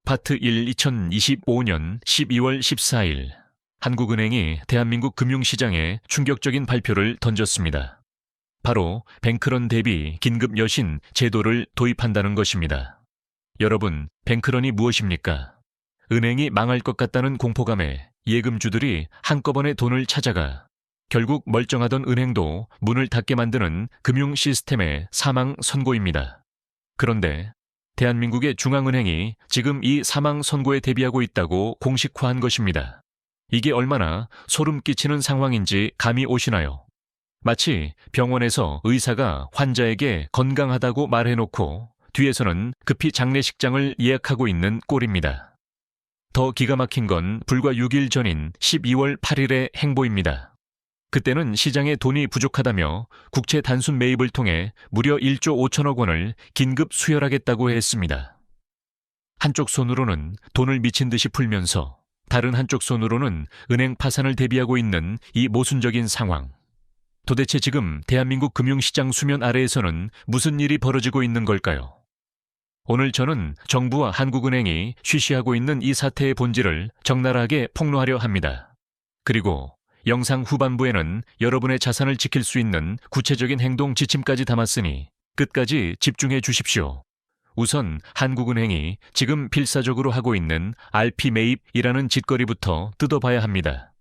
파트 1 2025년 12월 14일 한국은행이 대한민국 금융시장에 충격적인 발표를 던졌습니다. 바로 뱅크런 대비 긴급 여신 제도를 도입한다는 것입니다. 여러분, 뱅크런이 무엇입니까? 은행이 망할 것 같다는 공포감에 예금주들이 한꺼번에 돈을 찾아가 결국 멀쩡하던 은행도 문을 닫게 만드는 금융 시스템의 사망 선고입니다. 그런데 대한민국의 중앙은행이 지금 이 사망 선고에 대비하고 있다고 공식화한 것입니다. 이게 얼마나 소름 끼치는 상황인지 감이 오시나요? 마치 병원에서 의사가 환자에게 건강하다고 말해놓고 뒤에서는 급히 장례식장을 예약하고 있는 꼴입니다. 더 기가 막힌 건 불과 6일 전인 12월 8일의 행보입니다. 그때는 시장에 돈이 부족하다며 국채 단순 매입을 통해 무려 1조 5천억 원을 긴급 수혈하겠다고 했습니다. 한쪽 손으로는 돈을 미친 듯이 풀면서 다른 한쪽 손으로는 은행 파산을 대비하고 있는 이 모순적인 상황. 도대체 지금 대한민국 금융시장 수면 아래에서는 무슨 일이 벌어지고 있는 걸까요? 오늘 저는 정부와 한국은행이 쉬쉬하고 있는 이 사태의 본질을 적나라하게 폭로하려 합니다. 그리고 영상 후반부에는 여러분의 자산을 지킬 수 있는 구체적인 행동 지침까지 담았으니 끝까지 집중해 주십시오. 우선 한국은행이 지금 필사적으로 하고 있는 RP 매입이라는 짓거리부터 뜯어봐야 합니다.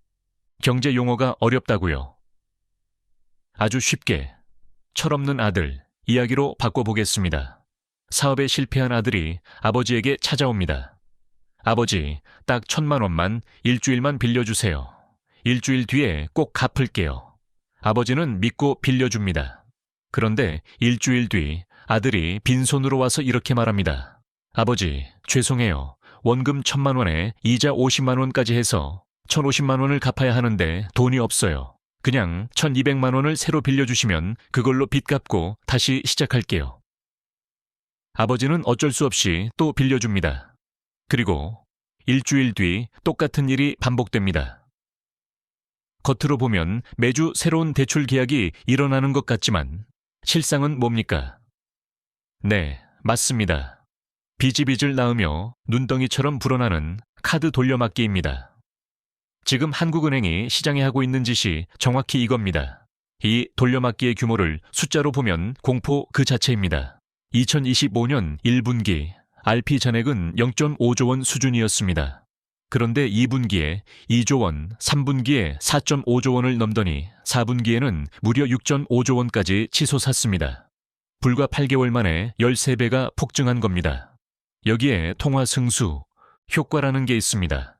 경제 용어가 어렵다고요? 아주 쉽게 철없는 아들 이야기로 바꿔보겠습니다. 사업에 실패한 아들이 아버지에게 찾아옵니다. 아버지, 딱 1,000만 원만 일주일만 빌려주세요. 일주일 뒤에 꼭 갚을게요. 아버지는 믿고 빌려줍니다. 그런데 일주일 뒤 아들이 빈손으로 와서 이렇게 말합니다. 아버지, 죄송해요. 원금 1,000만 원에 이자 50만 원까지 해서 1,050만 원을 갚아야 하는데 돈이 없어요. 그냥 1,200만 원을 새로 빌려주시면 그걸로 빚 갚고 다시 시작할게요. 아버지는 어쩔 수 없이 또 빌려줍니다. 그리고 일주일 뒤 똑같은 일이 반복됩니다. 겉으로 보면 매주 새로운 대출 계약이 일어나는 것 같지만 실상은 뭡니까? 네, 맞습니다. 빚이 빚을 낳으며 눈덩이처럼 불어나는 카드 돌려막기입니다. 지금 한국은행이 시장에 하고 있는 짓이 정확히 이겁니다. 이 돌려막기의 규모를 숫자로 보면 공포 그 자체입니다. 2025년 1분기 RP 잔액은 0.5조 원 수준이었습니다. 그런데 2분기에 2조 원, 3분기에 4.5조 원을 넘더니 4분기에는 무려 6.5조 원까지 치솟았습니다. 불과 8개월 만에 13배가 폭증한 겁니다. 여기에 통화 승수, 효과라는 게 있습니다.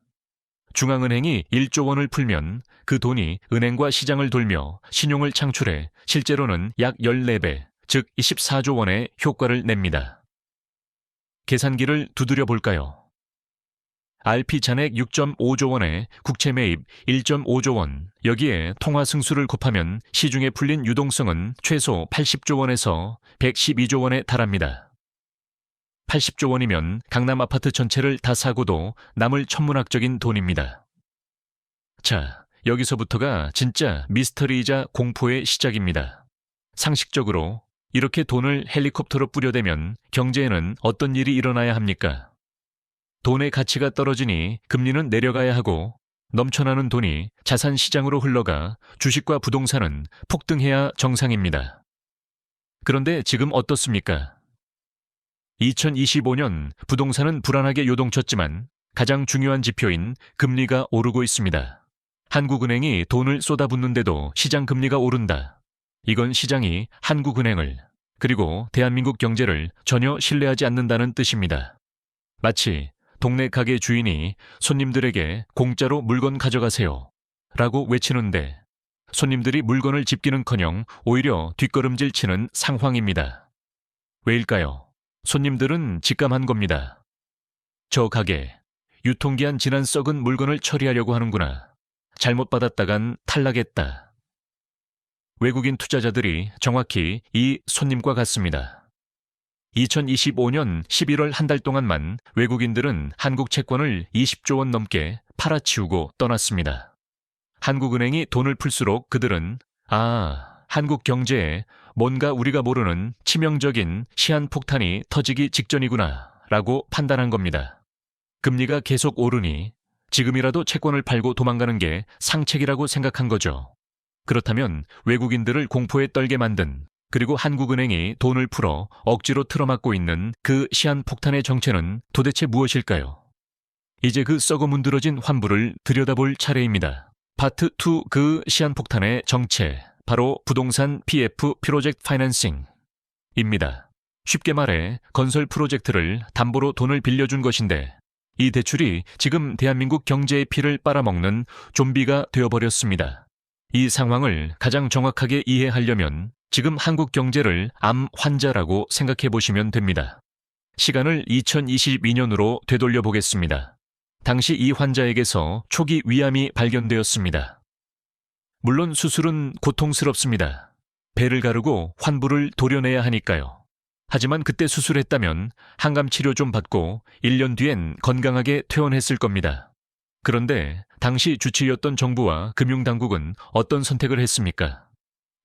중앙은행이 1조 원을 풀면 그 돈이 은행과 시장을 돌며 신용을 창출해 실제로는 약 14배, 즉 24조 원의 효과를 냅니다. 계산기를 두드려 볼까요? RP 잔액 6.5조 원에 국채 매입 1.5조 원, 여기에 통화 승수를 곱하면 시중에 풀린 유동성은 최소 80조 원에서 112조 원에 달합니다. 80조 원이면 강남 아파트 전체를 다 사고도 남을 천문학적인 돈입니다. 자, 여기서부터가 진짜 미스터리이자 공포의 시작입니다. 상식적으로 이렇게 돈을 헬리콥터로 뿌려대면 경제에는 어떤 일이 일어나야 합니까? 돈의 가치가 떨어지니 금리는 내려가야 하고 넘쳐나는 돈이 자산 시장으로 흘러가 주식과 부동산은 폭등해야 정상입니다. 그런데 지금 어떻습니까? 2025년 부동산은 불안하게 요동쳤지만 가장 중요한 지표인 금리가 오르고 있습니다. 한국은행이 돈을 쏟아붓는데도 시장 금리가 오른다. 이건 시장이 한국은행을 그리고 대한민국 경제를 전혀 신뢰하지 않는다는 뜻입니다. 마치 동네 가게 주인이 손님들에게 공짜로 물건 가져가세요 라고 외치는데 손님들이 물건을 집기는커녕 오히려 뒷걸음질 치는 상황입니다. 왜일까요? 손님들은 직감한 겁니다. 저 가게, 유통기한 지난 썩은 물건을 처리하려고 하는구나. 잘못 받았다간 탈락했다. 외국인 투자자들이 정확히 이 손님과 같습니다. 2025년 11월 한 달 동안만 외국인들은 한국 채권을 20조 원 넘게 팔아치우고 떠났습니다. 한국은행이 돈을 풀수록 그들은 한국 경제에 뭔가 우리가 모르는 치명적인 시한폭탄이 터지기 직전이구나 라고 판단한 겁니다. 금리가 계속 오르니 지금이라도 채권을 팔고 도망가는 게 상책이라고 생각한 거죠. 그렇다면 외국인들을 공포에 떨게 만든, 그리고 한국은행이 돈을 풀어 억지로 틀어막고 있는 그 시한폭탄의 정체는 도대체 무엇일까요? 이제 그 썩어 문드러진 환부를 들여다볼 차례입니다. 파트 2, 그 시한폭탄의 정체, 바로 부동산 PF 프로젝트 파이낸싱입니다. 쉽게 말해 건설 프로젝트를 담보로 돈을 빌려준 것인데, 이 대출이 지금 대한민국 경제의 피를 빨아먹는 좀비가 되어버렸습니다. 이 상황을 가장 정확하게 이해하려면 지금 한국 경제를 암 환자라고 생각해 보시면 됩니다. 시간을 2022년으로 되돌려 보겠습니다. 당시 이 환자에게서 초기 위암이 발견되었습니다. 물론 수술은 고통스럽습니다. 배를 가르고 환부를 도려내야 하니까요. 하지만 그때 수술했다면 항암 치료 좀 받고 1년 뒤엔 건강하게 퇴원했을 겁니다. 그런데 당시 주치의였던 정부와 금융당국은 어떤 선택을 했습니까?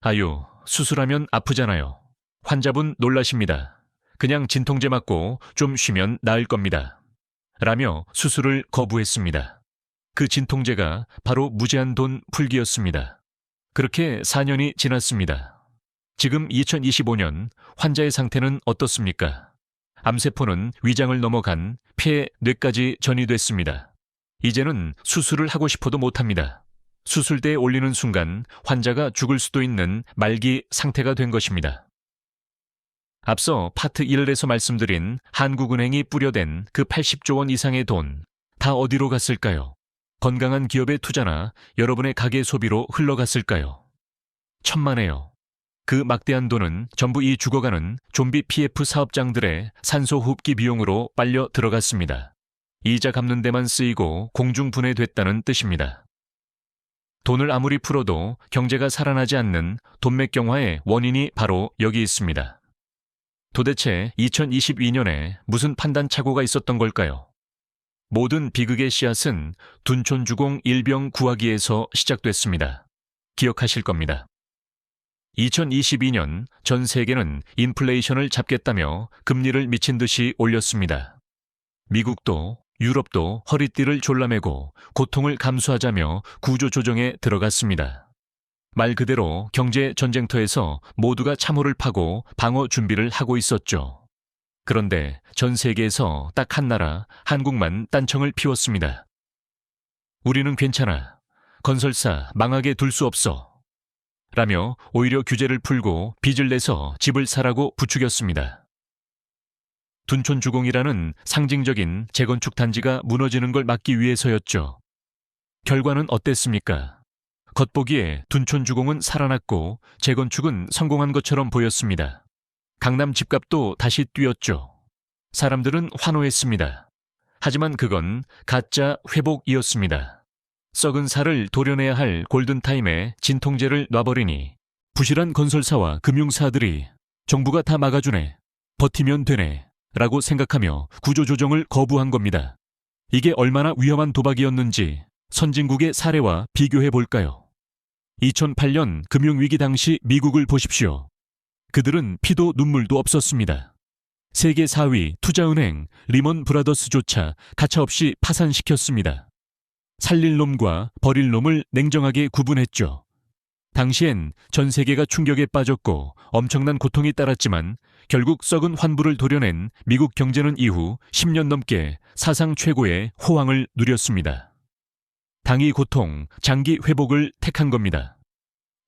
아유, 수술하면 아프잖아요. 환자분 놀라십니다. 그냥 진통제 맞고 좀 쉬면 나을 겁니다. 라며 수술을 거부했습니다. 그 진통제가 바로 무제한 돈 풀기였습니다. 그렇게 4년이 지났습니다. 지금 2025년 환자의 상태는 어떻습니까? 암세포는 위장을 넘어간 폐, 뇌까지 전이됐습니다. 이제는 수술을 하고 싶어도 못합니다. 수술대에 올리는 순간 환자가 죽을 수도 있는 말기 상태가 된 것입니다. 앞서 파트 1에서 말씀드린 한국은행이 뿌려댄 그 80조 원 이상의 돈, 다 어디로 갔을까요? 건강한 기업의 투자나 여러분의 가계 소비로 흘러갔을까요? 천만에요. 그 막대한 돈은 전부 이 죽어가는 좀비 PF 사업장들의 산소호흡기 비용으로 빨려 들어갔습니다. 이자 갚는 데만 쓰이고 공중분해됐다는 뜻입니다. 돈을 아무리 풀어도 경제가 살아나지 않는 돈맥경화의 원인이 바로 여기 있습니다. 도대체 2022년에 무슨 판단착오가 있었던 걸까요? 모든 비극의 씨앗은 둔촌주공 일병 구하기에서 시작됐습니다. 기억하실 겁니다. 2022년 전 세계는 인플레이션을 잡겠다며 금리를 미친 듯이 올렸습니다. 미국도 유럽도 허리띠를 졸라매고 고통을 감수하자며 구조조정에 들어갔습니다. 말 그대로 경제 전쟁터에서 모두가 참호를 파고 방어 준비를 하고 있었죠. 그런데 전 세계에서 딱 한 나라, 한국만 딴청을 피웠습니다. 우리는 괜찮아. 건설사 망하게 둘 수 없어. 라며 오히려 규제를 풀고 빚을 내서 집을 사라고 부추겼습니다. 둔촌주공이라는 상징적인 재건축 단지가 무너지는 걸 막기 위해서였죠. 결과는 어땠습니까? 겉보기에 둔촌주공은 살아났고 재건축은 성공한 것처럼 보였습니다. 강남 집값도 다시 뛰었죠. 사람들은 환호했습니다. 하지만 그건 가짜 회복이었습니다. 썩은 살을 도려내야 할 골든타임에 진통제를 놔버리니 부실한 건설사와 금융사들이 정부가 다 막아주네, 버티면 되네 라고 생각하며 구조조정을 거부한 겁니다. 이게 얼마나 위험한 도박이었는지 선진국의 사례와 비교해 볼까요? 2008년 금융위기 당시 미국을 보십시오. 그들은 피도 눈물도 없었습니다. 세계 4위 투자은행 리먼 브라더스조차 가차없이 파산시켰습니다. 살릴 놈과 버릴 놈을 냉정하게 구분했죠. 당시엔 전 세계가 충격에 빠졌고 엄청난 고통이 따랐지만 결국 썩은 환부를 도려낸 미국 경제는 이후 10년 넘게 사상 최고의 호황을 누렸습니다. 당이 고통, 장기 회복을 택한 겁니다.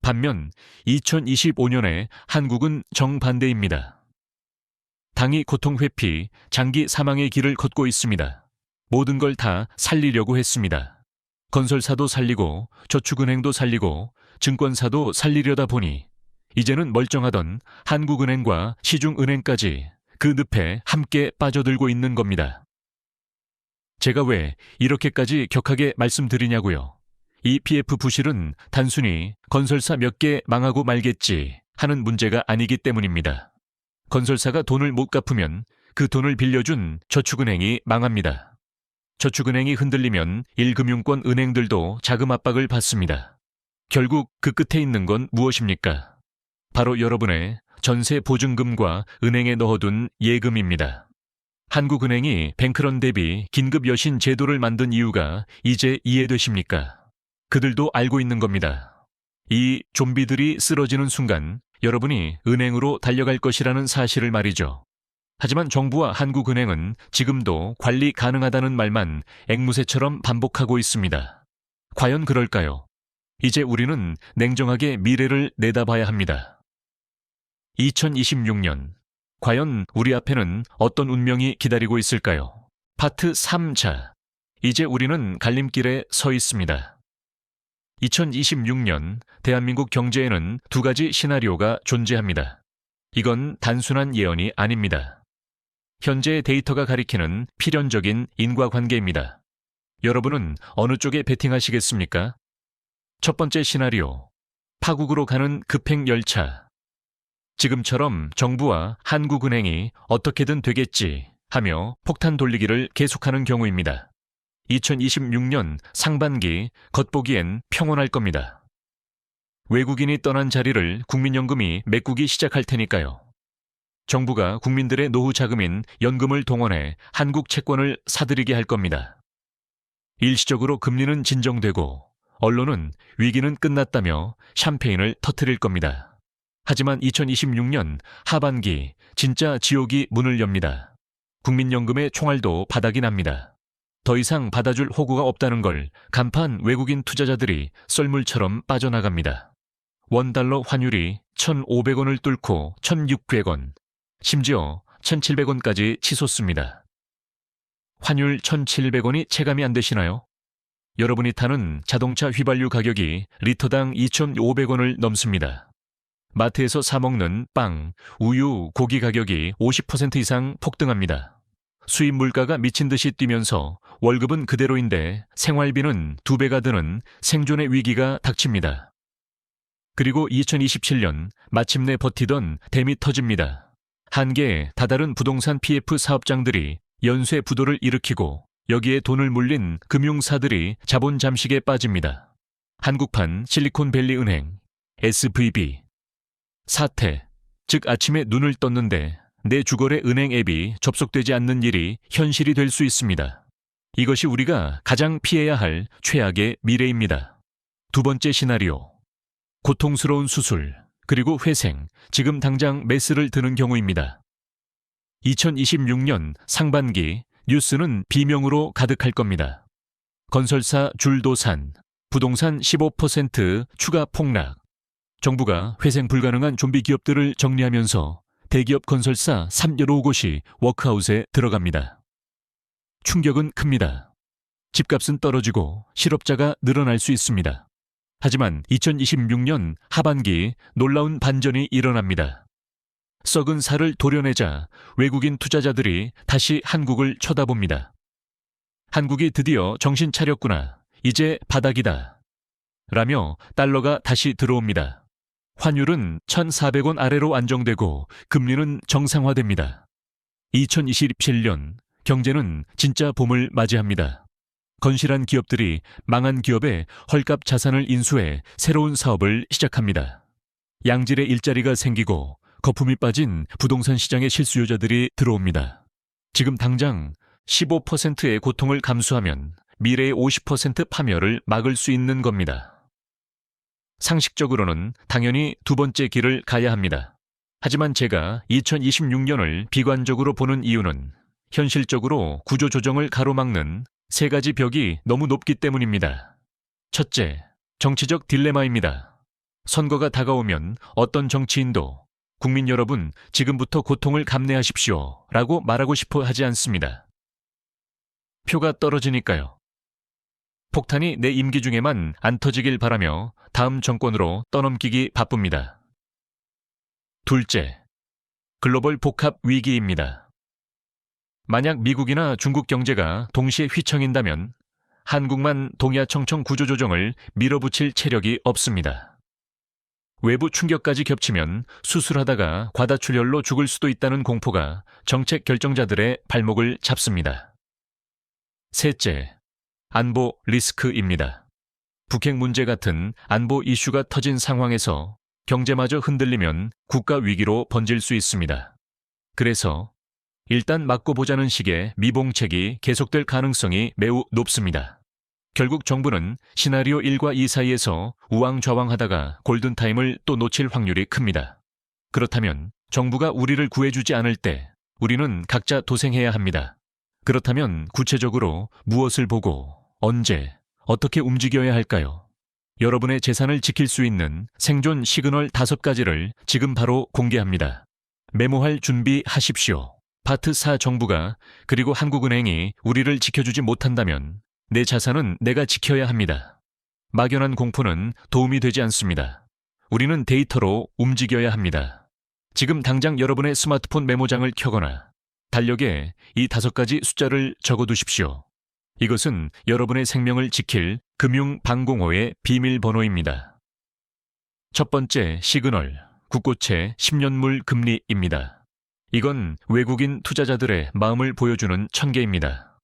반면 2025년에 한국은 정반대입니다. 당이 고통 회피, 장기 사망의 길을 걷고 있습니다. 모든 걸 다 살리려고 했습니다. 건설사도 살리고 저축은행도 살리고 증권사도 살리려다 보니 이제는 멀쩡하던 한국은행과 시중은행까지 그 늪에 함께 빠져들고 있는 겁니다. 제가 왜 이렇게까지 격하게 말씀드리냐고요. 이 PF 부실은 단순히 건설사 몇 개 망하고 말겠지 하는 문제가 아니기 때문입니다. 건설사가 돈을 못 갚으면 그 돈을 빌려준 저축은행이 망합니다. 저축은행이 흔들리면 1금융권 은행들도 자금 압박을 받습니다. 결국 그 끝에 있는 건 무엇입니까? 바로 여러분의 전세 보증금과 은행에 넣어둔 예금입니다. 한국은행이 뱅크런 대비 긴급 여신 제도를 만든 이유가 이제 이해되십니까? 그들도 알고 있는 겁니다. 이 좀비들이 쓰러지는 순간 여러분이 은행으로 달려갈 것이라는 사실을 말이죠. 하지만 정부와 한국은행은 지금도 관리 가능하다는 말만 앵무새처럼 반복하고 있습니다. 과연 그럴까요? 이제 우리는 냉정하게 미래를 내다봐야 합니다. 2026년, 과연 우리 앞에는 어떤 운명이 기다리고 있을까요? 파트 3차, 이제 우리는 갈림길에 서 있습니다. 2026년 대한민국 경제에는 두 가지 시나리오가 존재합니다. 이건 단순한 예언이 아닙니다. 현재의 데이터가 가리키는 필연적인 인과관계입니다. 여러분은 어느 쪽에 베팅하시겠습니까? 첫 번째 시나리오, 파국으로 가는 급행 열차. 지금처럼 정부와 한국은행이 어떻게든 되겠지 하며 폭탄 돌리기를 계속하는 경우입니다. 2026년 상반기 겉보기엔 평온할 겁니다. 외국인이 떠난 자리를 국민연금이 메꾸기 시작할 테니까요. 정부가 국민들의 노후 자금인 연금을 동원해 한국 채권을 사들이게 할 겁니다. 일시적으로 금리는 진정되고 언론은 위기는 끝났다며 샴페인을 터뜨릴 겁니다. 하지만 2026년 하반기 진짜 지옥이 문을 엽니다. 국민연금의 총알도 바닥이 납니다. 더 이상 받아줄 호구가 없다는 걸 간판 외국인 투자자들이 썰물처럼 빠져나갑니다. 원달러 환율이 1,500원을 뚫고 1,600원, 심지어 1,700원까지 치솟습니다. 환율 1,700원이 체감이 안 되시나요? 여러분이 타는 자동차 휘발유 가격이 리터당 2,500원을 넘습니다. 마트에서 사 먹는 빵, 우유, 고기 가격이 50% 이상 폭등합니다. 수입 물가가 미친 듯이 뛰면서 월급은 그대로인데 생활비는 2배가 드는 생존의 위기가 닥칩니다. 그리고 2027년 마침내 버티던 댐이 터집니다. 한 개의 다다른 부동산 PF 사업장들이 연쇄 부도를 일으키고 여기에 돈을 물린 금융사들이 자본 잠식에 빠집니다. 한국판 실리콘밸리 은행, SVB. 사태, 즉 아침에 눈을 떴는데 내 주거래 은행 앱이 접속되지 않는 일이 현실이 될 수 있습니다. 이것이 우리가 가장 피해야 할 최악의 미래입니다. 두 번째 시나리오, 고통스러운 수술, 그리고 회생, 지금 당장 메스를 드는 경우입니다. 2026년 상반기 뉴스는 비명으로 가득할 겁니다. 건설사 줄도산, 부동산 15% 추가 폭락, 정부가 회생 불가능한 좀비 기업들을 정리하면서 대기업 건설사 315곳이 워크아웃에 들어갑니다. 충격은 큽니다. 집값은 떨어지고 실업자가 늘어날 수 있습니다. 하지만 2026년 하반기 놀라운 반전이 일어납니다. 썩은 살을 도려내자 외국인 투자자들이 다시 한국을 쳐다봅니다. 한국이 드디어 정신 차렸구나. 이제 바닥이다. 라며 달러가 다시 들어옵니다. 환율은 1,400원 아래로 안정되고 금리는 정상화됩니다. 2027년 경제는 진짜 봄을 맞이합니다. 건실한 기업들이 망한 기업에 헐값 자산을 인수해 새로운 사업을 시작합니다. 양질의 일자리가 생기고 거품이 빠진 부동산 시장의 실수요자들이 들어옵니다. 지금 당장 15%의 고통을 감수하면 미래의 50% 파멸을 막을 수 있는 겁니다. 상식적으로는 당연히 두 번째 길을 가야 합니다. 하지만 제가 2026년을 비관적으로 보는 이유는 현실적으로 구조조정을 가로막는 세 가지 벽이 너무 높기 때문입니다. 첫째, 정치적 딜레마입니다. 선거가 다가오면 어떤 정치인도 국민 여러분, 지금부터 고통을 감내하십시오 라고 말하고 싶어 하지 않습니다. 표가 떨어지니까요. 폭탄이 내 임기 중에만 안 터지길 바라며 다음 정권으로 떠넘기기 바쁩니다. 둘째, 글로벌 복합 위기입니다. 만약 미국이나 중국 경제가 동시에 휘청인다면 한국만 동야청청 구조조정을 밀어붙일 체력이 없습니다. 외부 충격까지 겹치면 수술하다가 과다출혈로 죽을 수도 있다는 공포가 정책 결정자들의 발목을 잡습니다. 셋째, 안보 리스크입니다. 북핵 문제 같은 안보 이슈가 터진 상황에서 경제마저 흔들리면 국가 위기로 번질 수 있습니다. 그래서 일단 맞고 보자는 식의 미봉책이 계속될 가능성이 매우 높습니다. 결국 정부는 시나리오 1과 2 사이에서 우왕좌왕하다가 골든타임을 또 놓칠 확률이 큽니다. 그렇다면 정부가 우리를 구해주지 않을 때 우리는 각자 도생해야 합니다. 그렇다면 구체적으로 무엇을 보고 언제 어떻게 움직여야 할까요? 여러분의 재산을 지킬 수 있는 생존 시그널 5가지를 지금 바로 공개합니다. 메모할 준비하십시오. 파트 4 정부가 그리고 한국은행이 우리를 지켜주지 못한다면 내 자산은 내가 지켜야 합니다. 막연한 공포는 도움이 되지 않습니다. 우리는 데이터로 움직여야 합니다. 지금 당장 여러분의 스마트폰 메모장을 켜거나 달력에 이 5가지 숫자를 적어두십시오. 이것은 여러분의 생명을 지킬 금융방공호의 비밀번호입니다. 첫 번째 시그널, 국고채 10년물 금리입니다. 이건 외국인 투자자들의 마음을 보여주는 천개입니다.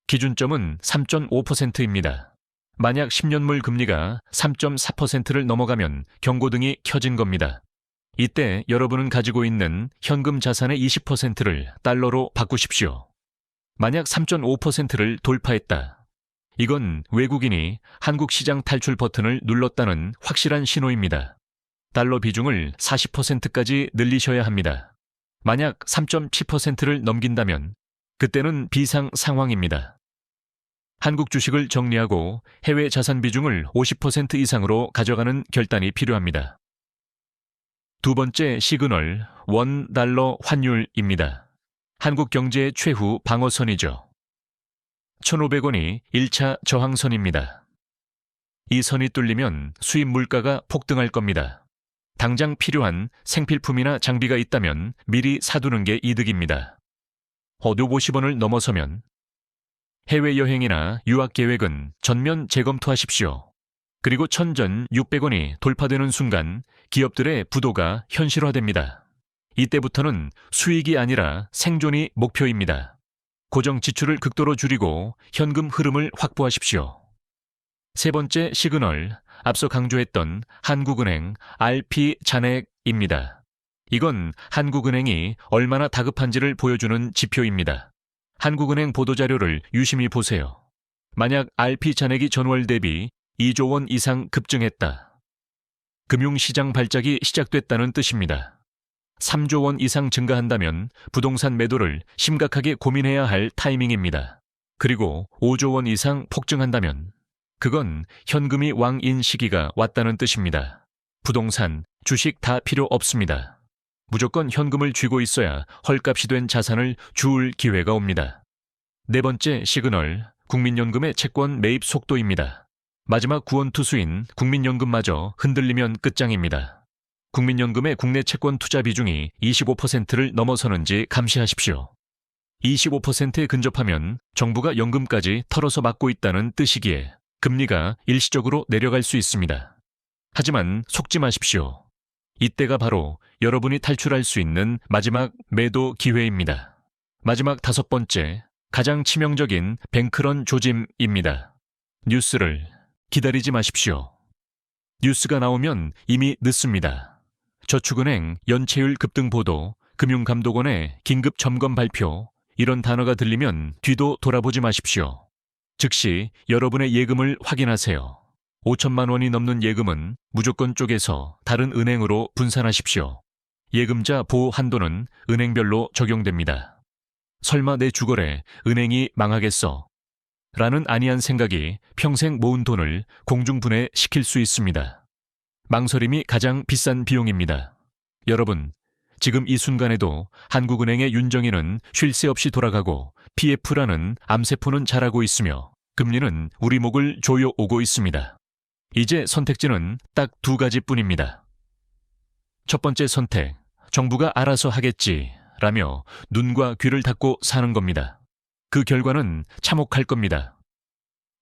기준점은 3.5%입니다. 만약 10년물 금리가 3.4%를 넘어가면 경고등이 켜진 겁니다. 이때 여러분은 가지고 있는 현금 자산의 20%를 달러로 바꾸십시오. 만약 3.5%를 돌파했다. 이건 외국인이 한국 시장 탈출 버튼을 눌렀다는 확실한 신호입니다. 달러 비중을 40%까지 늘리셔야 합니다. 만약 3.7%를 넘긴다면 그때는 비상 상황입니다. 한국 주식을 정리하고 해외 자산 비중을 50% 이상으로 가져가는 결단이 필요합니다. 두 번째 시그널, 원달러 환율입니다. 한국 경제의 최후 방어선이죠. 1,500원이 1차 저항선입니다. 이 선이 뚫리면 수입 물가가 폭등할 겁니다. 당장 필요한 생필품이나 장비가 있다면 미리 사두는 게 이득입니다. 50원을 넘어서면 해외여행이나 유학 계획은 전면 재검토하십시오. 그리고 1,600원이 돌파되는 순간 기업들의 부도가 현실화됩니다. 이때부터는 수익이 아니라 생존이 목표입니다. 고정 지출을 극도로 줄이고 현금 흐름을 확보하십시오. 세 번째 시그널, 앞서 강조했던 한국은행 RP 잔액입니다. 이건 한국은행이 얼마나 다급한지를 보여주는 지표입니다. 한국은행 보도자료를 유심히 보세요. 만약 RP 잔액이 전월 대비 2조 원 이상 급증했다. 금융시장 발작이 시작됐다는 뜻입니다. 3조 원 이상 증가한다면 부동산 매도를 심각하게 고민해야 할 타이밍입니다. 그리고 5조 원 이상 폭증한다면 그건 현금이 왕인 시기가 왔다는 뜻입니다. 부동산, 주식 다 필요 없습니다. 무조건 현금을 쥐고 있어야 헐값이 된 자산을 주울 기회가 옵니다. 네 번째 시그널, 국민연금의 채권 매입 속도입니다. 마지막 구원 투수인 국민연금마저 흔들리면 끝장입니다. 국민연금의 국내 채권 투자 비중이 25%를 넘어서는지 감시하십시오. 25%에 근접하면 정부가 연금까지 털어서 막고 있다는 뜻이기에 금리가 일시적으로 내려갈 수 있습니다. 하지만 속지 마십시오. 이때가 바로 여러분이 탈출할 수 있는 마지막 매도 기회입니다. 마지막 5번째, 가장 치명적인 뱅크런 조짐입니다. 뉴스를 기다리지 마십시오. 뉴스가 나오면 이미 늦습니다. 저축은행 연체율 급등 보도, 금융감독원의 긴급 점검 발표, 이런 단어가 들리면 뒤도 돌아보지 마십시오. 즉시 여러분의 예금을 확인하세요. 5천만 원이 넘는 예금은 무조건 쪼개서 다른 은행으로 분산하십시오. 예금자 보호 한도는 은행별로 적용됩니다. 설마 내 주거래 은행이 망하겠어? 라는 안이한 생각이 평생 모은 돈을 공중분해시킬 수 있습니다. 망설임이 가장 비싼 비용입니다. 여러분, 지금 이 순간에도 한국은행의 윤정이는 쉴 새 없이 돌아가고 PF라는 암세포는 자라고 있으며 금리는 우리 목을 조여오고 있습니다. 이제 선택지는 딱 2가지뿐입니다. 첫 번째 선택, 정부가 알아서 하겠지 라며 눈과 귀를 닫고 사는 겁니다. 그 결과는 참혹할 겁니다.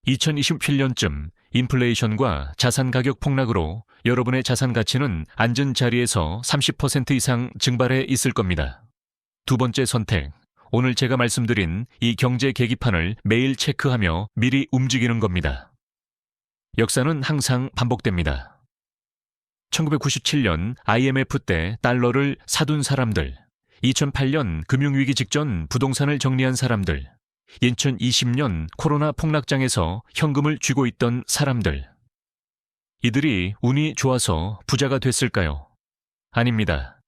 2027년쯤 인플레이션과 자산 가격 폭락으로 여러분의 자산 가치는 앉은 자리에서 30% 이상 증발해 있을 겁니다. 두 번째 선택, 오늘 제가 말씀드린 이 경제 계기판을 매일 체크하며 미리 움직이는 겁니다. 역사는 항상 반복됩니다. 1997년 IMF 때 달러를 사둔 사람들, 2008년 금융위기 직전 부동산을 정리한 사람들, 2020년 코로나 폭락장에서 현금을 쥐고 있던 사람들. 이들이 운이 좋아서 부자가 됐을까요? 아닙니다.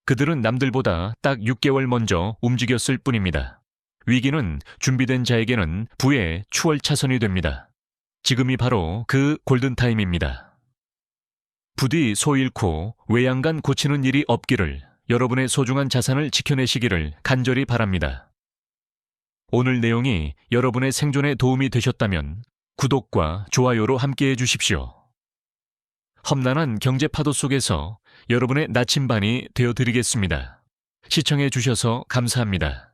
그들은 남들보다 딱 6개월 먼저 움직였을 뿐입니다. 위기는 준비된 자에게는 부의 추월차선이 됩니다. 지금이 바로 그 골든타임입니다. 부디 소 잃고 외양간 고치는 일이 없기를, 여러분의 소중한 자산을 지켜내시기를 간절히 바랍니다. 오늘 내용이 여러분의 생존에 도움이 되셨다면 구독과 좋아요로 함께해 주십시오. 험난한 경제 파도 속에서 여러분의 나침반이 되어드리겠습니다. 시청해 주셔서 감사합니다.